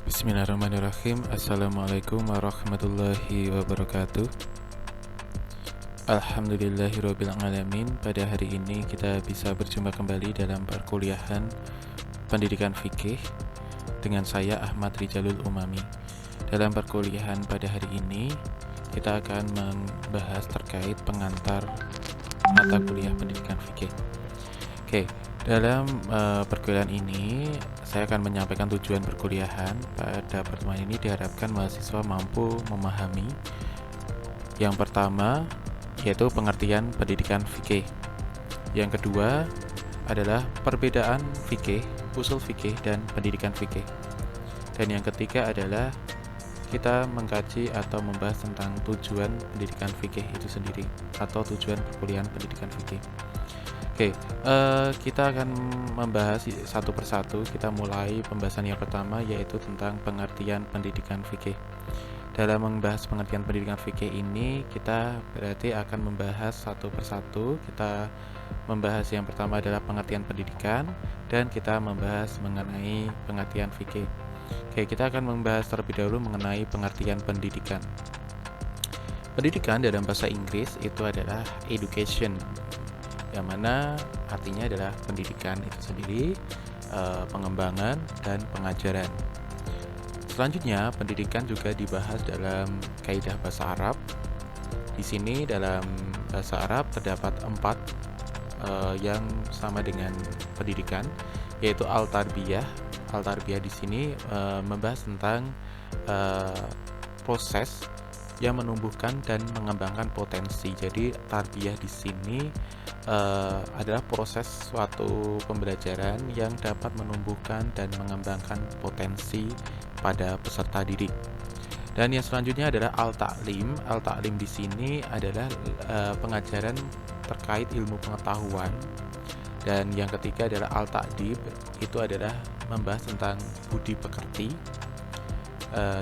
Bismillahirrahmanirrahim. Assalamualaikum warahmatullahi wabarakatuh. Alhamdulillahirrabbilalamin. Pada hari ini kita bisa berjumpa kembali dalam perkuliahan pendidikan fikih dengan saya Ahmad Rijalul Umami. Dalam perkuliahan pada hari ini kita akan membahas terkait pengantar mata kuliah pendidikan fikih. Oke, dalam perkuliahan ini saya akan menyampaikan tujuan perkuliahan. Pada pertemuan ini diharapkan mahasiswa mampu memahami yang pertama yaitu pengertian pendidikan fikih. Yang kedua adalah perbedaan fikih, usul fikih dan pendidikan fikih. Dan yang ketiga adalah kita mengkaji atau membahas tentang tujuan pendidikan fikih itu sendiri atau tujuan perkuliahan pendidikan fikih. Oke, kita akan membahas satu persatu. Kita mulai pembahasan yang pertama yaitu tentang pengertian pendidikan fikih. Dalam membahas pengertian pendidikan fikih ini, kita berarti akan membahas satu persatu. Kita membahas yang pertama adalah pengertian pendidikan dan kita membahas mengenai pengertian fikih. Oke, kita akan membahas terlebih dahulu mengenai pengertian pendidikan. Pendidikan dalam bahasa Inggris itu adalah education, yang mana artinya adalah pendidikan itu sendiri, pengembangan dan pengajaran. Selanjutnya, pendidikan juga dibahas dalam kaidah bahasa Arab. Di sini dalam bahasa Arab terdapat 4 yang sama dengan pendidikan, yaitu al-tarbiyah. Al-tarbiyah di sini membahas tentang proses yang menumbuhkan dan mengembangkan potensi. Jadi tarbiyah di sini adalah proses suatu pembelajaran yang dapat menumbuhkan dan mengembangkan potensi pada peserta didik. Dan yang selanjutnya adalah al-ta'lim. Al-ta'lim di sini adalah pengajaran terkait ilmu pengetahuan. Dan yang ketiga adalah al-ta'dib, itu adalah membahas tentang budi pekerti.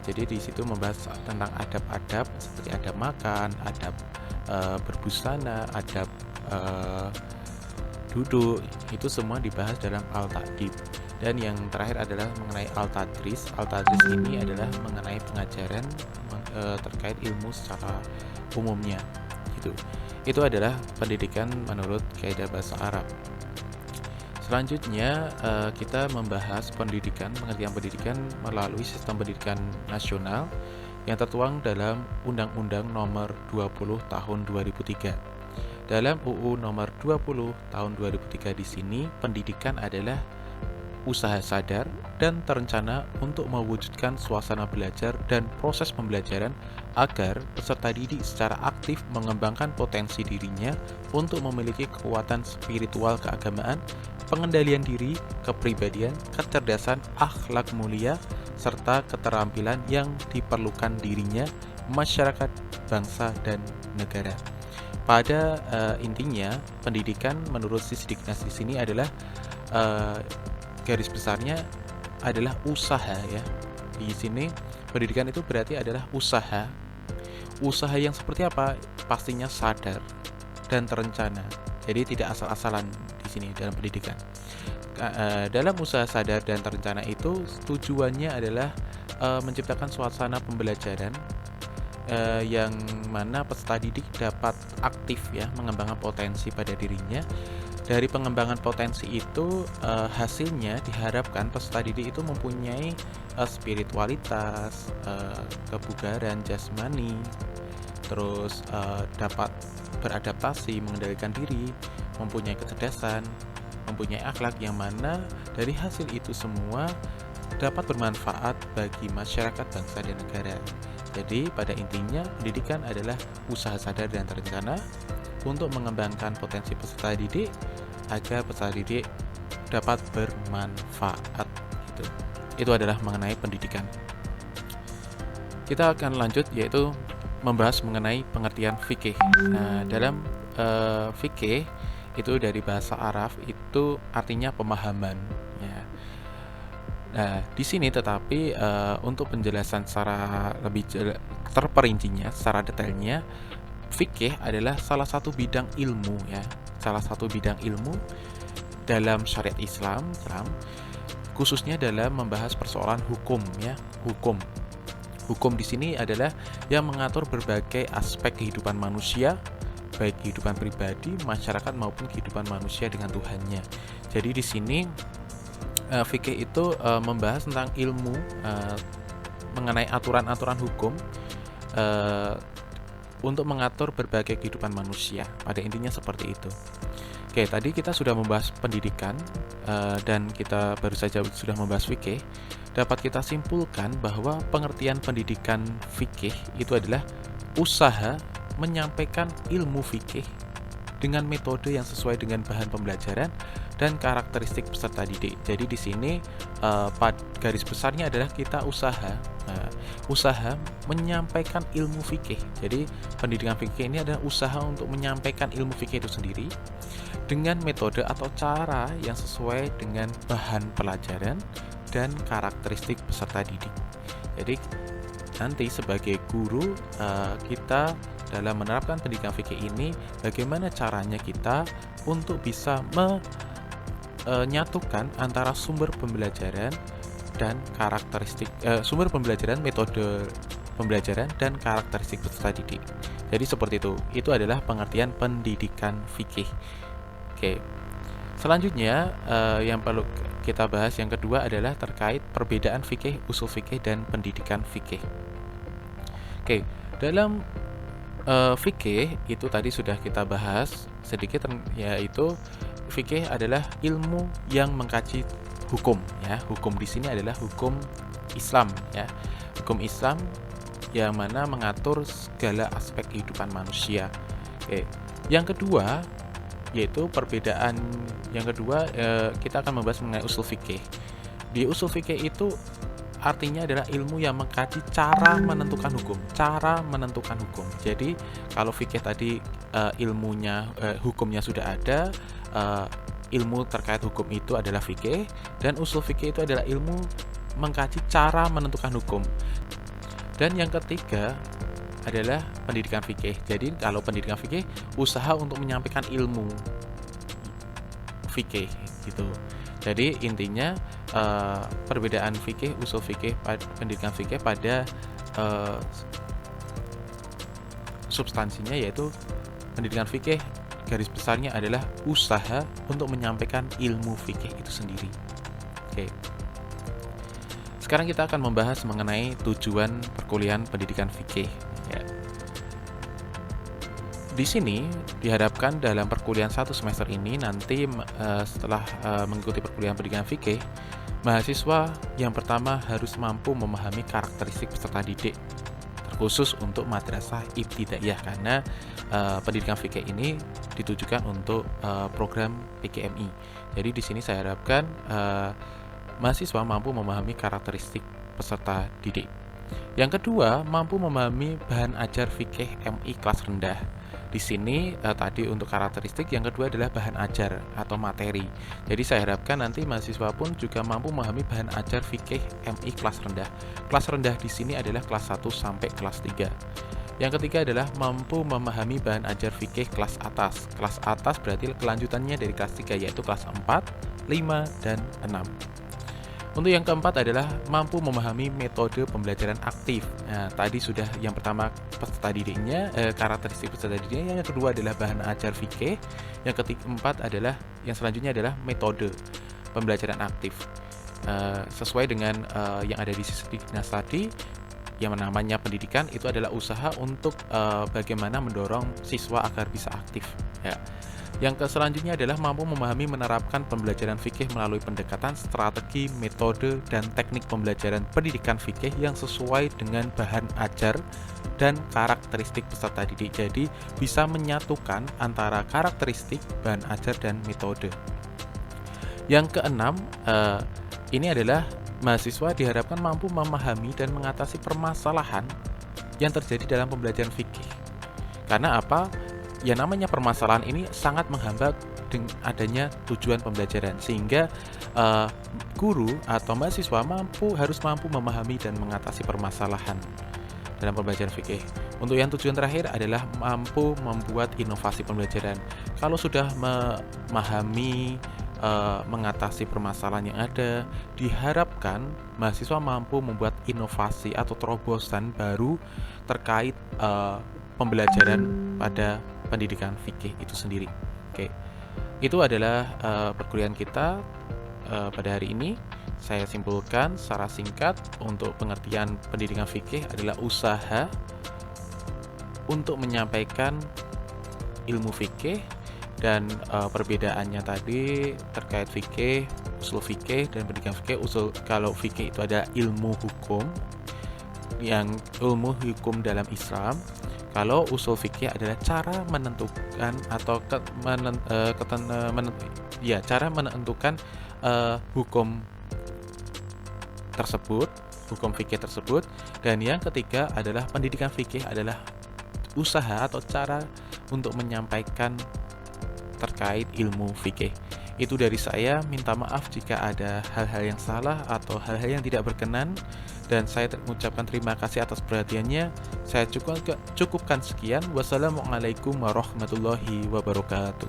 Jadi di situ membahas tentang adab-adab seperti adab makan, adab berbusana, adab duduk, itu semua dibahas dalam al-ta'dib. Dan yang terakhir adalah mengenai al-tadris. Al-tadris ini adalah mengenai pengajaran terkait ilmu secara umumnya. Itu adalah pendidikan menurut kaidah bahasa Arab. Selanjutnya kita membahas pendidikan, pengertian pendidikan melalui sistem pendidikan nasional yang tertuang dalam Undang-Undang Nomor 20 Tahun 2003. Dalam UU Nomor 20 Tahun 2003 di sini pendidikan adalah usaha sadar dan terencana untuk mewujudkan suasana belajar dan proses pembelajaran agar peserta didik secara aktif mengembangkan potensi dirinya untuk memiliki kekuatan spiritual keagamaan, pengendalian diri, kepribadian, kecerdasan, akhlak mulia, serta keterampilan yang diperlukan dirinya, masyarakat, bangsa, dan negara. Pada intinya, pendidikan menurut Sisdiknas di sini adalah garis besarnya adalah usaha ya. Di sini pendidikan itu berarti adalah usaha. Usaha yang seperti apa? Pastinya sadar dan terencana. Jadi tidak asal-asalan di sini dalam pendidikan. Dalam usaha sadar dan terencana itu tujuannya adalah menciptakan suasana pembelajaran yang mana peserta didik dapat aktif ya mengembangkan potensi pada dirinya. Dari pengembangan potensi itu hasilnya diharapkan peserta didik itu mempunyai spiritualitas, kebugaran jasmani, terus dapat beradaptasi, mengendalikan diri, mempunyai kecerdasan, mempunyai akhlak, yang mana dari hasil itu semua dapat bermanfaat bagi masyarakat, bangsa, dan negara. Jadi pada intinya pendidikan adalah usaha sadar dan terencana untuk mengembangkan potensi peserta didik agar peserta didik dapat bermanfaat. Itu adalah mengenai pendidikan. Kita akan lanjut yaitu membahas mengenai pengertian fikih. Nah, dalam fikih itu dari bahasa Arab itu artinya pemahaman ya. Nah, di sini tetapi untuk penjelasan secara lebih terperincinya, secara detailnya, fikih adalah salah satu bidang ilmu ya, salah satu bidang ilmu dalam syariat Islam. khususnya dalam membahas persoalan hukum ya, hukum. Hukum di sini adalah yang mengatur berbagai aspek kehidupan manusia, baik kehidupan pribadi, masyarakat maupun kehidupan manusia dengan Tuhannya. Jadi di sini fikih itu membahas tentang ilmu mengenai aturan-aturan hukum untuk mengatur berbagai kehidupan manusia. Pada intinya seperti itu. Oke, tadi kita sudah membahas pendidikan dan kita baru saja sudah membahas fikih. Dapat kita simpulkan bahwa pengertian pendidikan fikih itu adalah usaha menyampaikan ilmu fikih dengan metode yang sesuai dengan bahan pembelajaran dan karakteristik peserta didik. Jadi di sini garis besarnya adalah kita usaha menyampaikan ilmu fikih. Jadi pendidikan fikih ini adalah usaha untuk menyampaikan ilmu fikih itu sendiri dengan metode atau cara yang sesuai dengan bahan pelajaran dan karakteristik peserta didik. Jadi nanti sebagai guru kita dalam menerapkan pendidikan fikih ini, bagaimana caranya kita untuk bisa menyatukan antara sumber pembelajaran dan karakteristik sumber pembelajaran, metode pembelajaran dan karakteristik peserta didik. Jadi seperti itu. Itu adalah pengertian pendidikan fikih. Oke. Selanjutnya yang perlu kita bahas yang kedua adalah terkait perbedaan fikih, usul fikih dan pendidikan fikih. Oke, dalam fikih itu tadi sudah kita bahas sedikit, yaitu fikih adalah ilmu yang mengkaji hukum ya. Hukum di sini adalah hukum Islam ya. Hukum Islam yang mana mengatur segala aspek kehidupan manusia. Oke. Yang kedua yaitu perbedaan yang kedua kita akan membahas mengenai usul fikih. Di usul fikih itu artinya adalah ilmu yang mengkaji cara menentukan hukum. Jadi kalau fikih tadi ilmunya hukumnya sudah ada, ilmu terkait hukum itu adalah fikih, dan usul fikih itu adalah ilmu mengkaji cara menentukan hukum. Dan yang ketiga adalah pendidikan fikih. Jadi kalau pendidikan fikih usaha untuk menyampaikan ilmu fikih gitu. Jadi intinya perbedaan fikih, usul fikih, pendidikan fikih pada substansinya yaitu pendidikan fikih garis besarnya adalah usaha untuk menyampaikan ilmu fikih itu sendiri. Oke. Sekarang kita akan membahas mengenai tujuan perkuliahan pendidikan fikih. Ya. Di sini diharapkan dalam perkuliahan 1 semester ini nanti setelah mengikuti perkuliahan pendidikan fikih, mahasiswa yang pertama harus mampu memahami karakteristik peserta didik, terkhusus untuk madrasah ibtidaiyah karena pendidikan fikih ini ditujukan untuk program PKMI. Jadi di sini saya harapkan mahasiswa mampu memahami karakteristik peserta didik. Yang kedua, mampu memahami bahan ajar fikih MI kelas rendah. Di sini tadi untuk karakteristik, yang kedua adalah bahan ajar atau materi. Jadi saya harapkan nanti mahasiswa pun juga mampu memahami bahan ajar fikih MI kelas rendah. Kelas rendah di sini adalah kelas 1 sampai kelas 3. Yang ketiga adalah mampu memahami bahan ajar fikih kelas atas. Kelas atas berarti kelanjutannya dari kelas 3 yaitu kelas 4, 5, dan 6. Untuk yang keempat adalah mampu memahami metode pembelajaran aktif. Nah, tadi sudah yang pertama peserta didiknya, karakteristik peserta didiknya. Yang kedua adalah bahan ajar fikih. Yang keempat adalah yang selanjutnya adalah metode pembelajaran aktif. Sesuai dengan yang ada di sisi dinas tadi, yang namanya pendidikan itu adalah usaha untuk bagaimana mendorong siswa agar bisa aktif. Ya. Yang selanjutnya adalah mampu memahami menerapkan pembelajaran fikih melalui pendekatan, strategi, metode, dan teknik pembelajaran pendidikan fikih yang sesuai dengan bahan ajar dan karakteristik peserta didik. Jadi bisa menyatukan antara karakteristik, bahan ajar, dan metode. Yang keenam, ini adalah mahasiswa diharapkan mampu memahami dan mengatasi permasalahan yang terjadi dalam pembelajaran fikih. Karena apa? Ya namanya permasalahan ini sangat menghambat dengan adanya tujuan pembelajaran, sehingga guru atau mahasiswa harus mampu memahami dan mengatasi permasalahan dalam pembelajaran fikih. Untuk yang tujuan terakhir adalah mampu membuat inovasi pembelajaran. Kalau sudah memahami mengatasi permasalahan yang ada. Diharapkan mahasiswa mampu membuat inovasi atau terobosan baru terkait pembelajaran pada pendidikan fikih itu sendiri. Oke, itu adalah perkuliahan kita pada hari ini. Saya simpulkan secara singkat, untuk pengertian pendidikan fikih adalah usaha untuk menyampaikan ilmu fikih, dan perbedaannya tadi terkait fikih, usul fikih, dan pendidikan fikih. Kalau fikih itu ada ilmu hukum, yang ilmu hukum dalam Islam. Kalau usul fikih adalah cara menentukan atau cara menentukan hukum tersebut, hukum fikih tersebut. Dan yang ketiga adalah pendidikan fikih adalah usaha atau cara untuk menyampaikan terkait ilmu fikih. Itu dari saya. Minta maaf jika ada hal-hal yang salah atau hal-hal yang tidak berkenan, dan saya mengucapkan terima kasih atas perhatiannya. Saya cukupkan sekian. Wassalamualaikum warahmatullahi wabarakatuh.